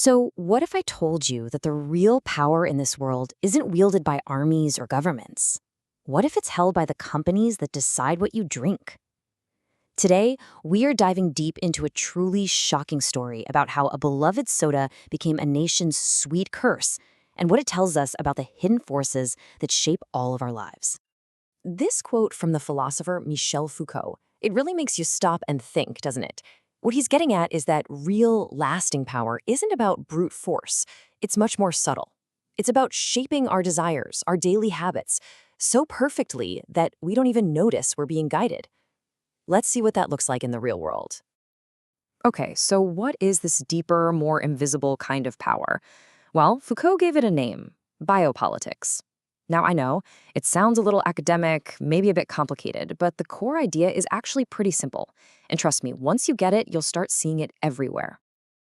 So, what if I told you that the real power in this world isn't wielded by armies or governments? What if it's held by the companies that decide what you drink? Today, we are diving deep into a truly shocking story about how a beloved soda became a nation's sweet curse and what it tells us about the hidden forces that shape all of our lives. This quote from the philosopher Michel Foucault, it really makes you stop and think, doesn't it? What he's getting at is that real, lasting power isn't about brute force. It's much more subtle. It's about shaping our desires, our daily habits, so perfectly that we don't even notice we're being guided. Let's see what that looks like in the real world. Okay, so what is this deeper, more invisible kind of power? Well, Foucault gave it a name: biopolitics. Now, I know, it sounds a little academic, maybe a bit complicated, but the core idea is actually pretty simple. And trust me, once you get it, you'll start seeing it everywhere.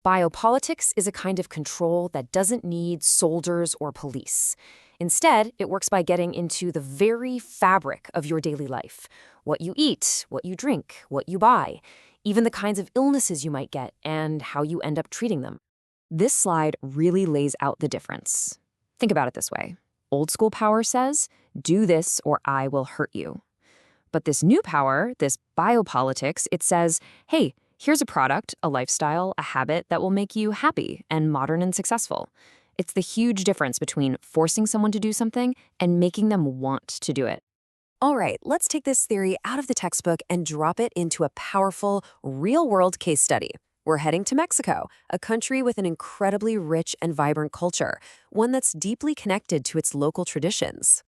Biopolitics is a kind of control that doesn't need soldiers or police. Instead, it works by getting into the very fabric of your daily life: what you eat, what you drink, what you buy, even the kinds of illnesses you might get, and how you end up treating them. This slide really lays out the difference. Think about it this way. Old school power says, do this or I will hurt you. But this new power, this biopolitics, it says, hey, here's a product, a lifestyle, a habit that will make you happy and modern and successful. It's the huge difference between forcing someone to do something and making them want to do it. All right, let's take this theory out of the textbook and drop it into a powerful, real-world case study. We're heading to Mexico, a country with an incredibly rich and vibrant culture, one that's deeply connected to its local traditions.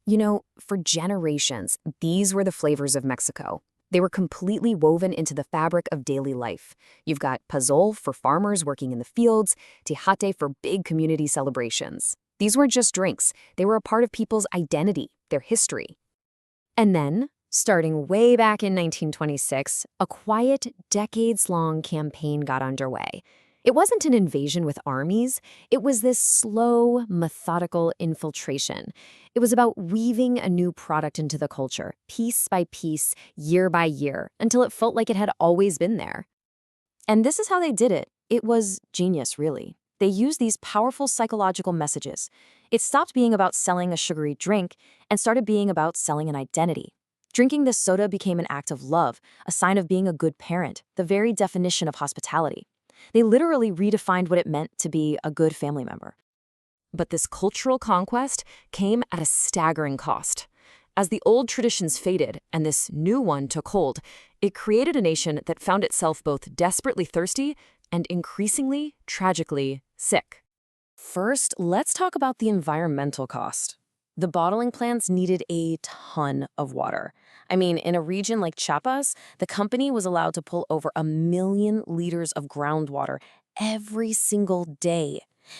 You know, for generations, these were the flavors of Mexico. They were completely woven into the fabric of daily life. You've got pozole for farmers working in the fields, tejate for big community celebrations. These weren't just drinks. They were a part of people's identity, their history. And then, starting way back in 1926, a quiet, decades-long campaign got underway. It wasn't an invasion with armies. It was this slow, methodical infiltration. It was about weaving a new product into the culture, piece by piece, year by year, until it felt like it had always been there. And this is how they did it. It was genius, really. They used these powerful psychological messages. It stopped being about selling a sugary drink and started being about selling an identity. Drinking this soda became an act of love, a sign of being a good parent, the very definition of hospitality. They literally redefined what it meant to be a good family member. But this cultural conquest came at a staggering cost. As the old traditions faded and this new one took hold, it created a nation that found itself both desperately thirsty and increasingly, tragically, sick. First, let's talk about the environmental cost. The bottling plants needed a ton of water. I mean, in a region like Chiapas, the company was allowed to pull over 1 million liters of groundwater every single day.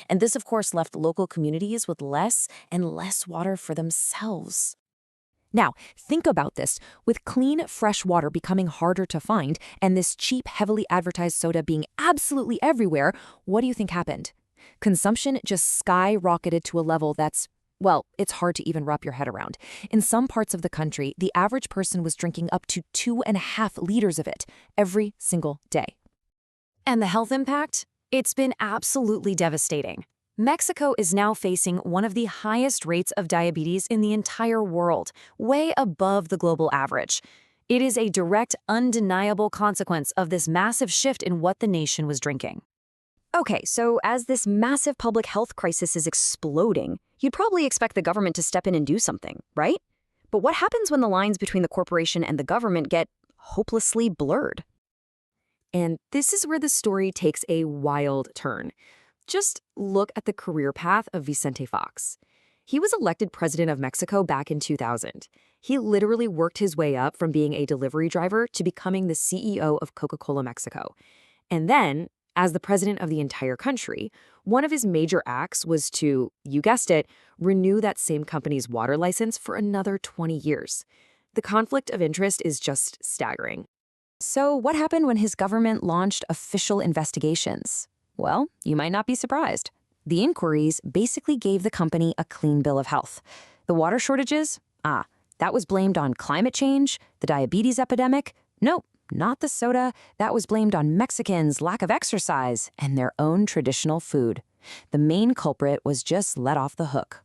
And this, of course, left local communities with less and less water for themselves. Now, think about this. With clean, fresh water becoming harder to find and this cheap, heavily advertised soda being absolutely everywhere, what do you think happened? Consumption just skyrocketed to a level that's, well, it's hard to even wrap your head around. In some parts of the country, the average person was drinking up to 2.5 liters of it every single day. And the health impact? It's been absolutely devastating. Mexico is now facing one of the highest rates of diabetes in the entire world, way above the global average. It is a direct, undeniable consequence of this massive shift in what the nation was drinking. Okay, so as this massive public health crisis is exploding, you'd probably expect the government to step in and do something, right? But what happens when the lines between the corporation and the government get hopelessly blurred? And this is where the story takes a wild turn. Just look at the career path of Vicente Fox. He was elected president of Mexico back in 2000. He literally worked his way up from being a delivery driver to becoming the CEO of Coca-Cola Mexico. And then, as the president of the entire country, one of his major acts was to, you guessed it, renew that same company's water license for another 20 years. The conflict of interest is just staggering. So what happened when his government launched official investigations? Well, you might not be surprised. The inquiries basically gave the company a clean bill of health. The water shortages? That was blamed on climate change, the diabetes epidemic? Nope, Not the soda that was blamed on Mexicans' lack of exercise and their own traditional food. The main culprit was just let off the hook.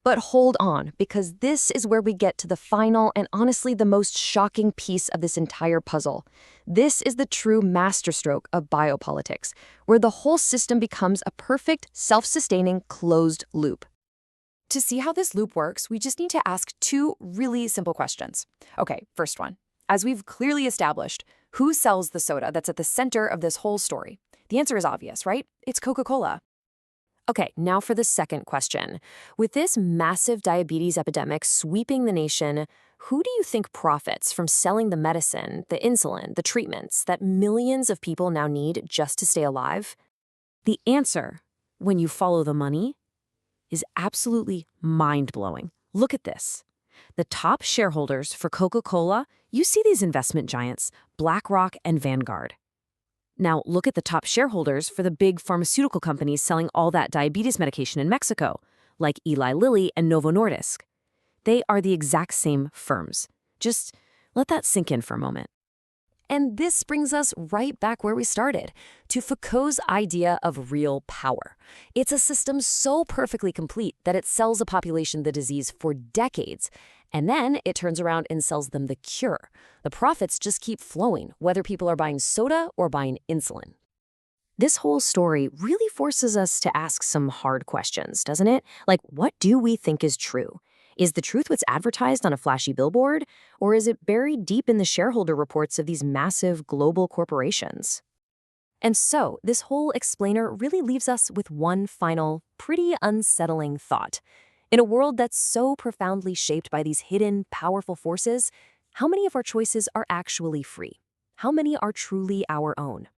But hold on, because this is where we get to the final and honestly the most shocking piece of this entire puzzle. This is the true masterstroke of biopolitics, where the whole system becomes a perfect, self-sustaining, closed loop. To see how this loop works, we just need to ask two really simple questions. Okay, first one. As we've clearly established, who sells the soda that's at the center of this whole story? The answer is obvious, right? It's Coca-Cola. Okay, now for the second question. With this massive diabetes epidemic sweeping the nation, who do you think profits from selling the medicine, the insulin, the treatments that millions of people now need just to stay alive? The answer, when you follow the money, is absolutely mind-blowing. Look at this. The top shareholders for Coca-Cola, you see these investment giants, BlackRock and Vanguard. Now, look at the top shareholders for the big pharmaceutical companies selling all that diabetes medication in Mexico, like Eli Lilly and Novo Nordisk. They are the exact same firms. Just let that sink in for a moment. And this brings us right back where we started, to Foucault's idea of real power. It's a system so perfectly complete that it sells a population the disease for decades, and then it turns around and sells them the cure. The profits just keep flowing, whether people are buying soda or buying insulin. This whole story really forces us to ask some hard questions, doesn't it? Like, what do we think is true? Is the truth what's advertised on a flashy billboard, or is it buried deep in the shareholder reports of these massive global corporations? And so, this whole explainer really leaves us with one final, pretty unsettling thought. In a world that's so profoundly shaped by these hidden, powerful forces, how many of our choices are actually free? How many are truly our own?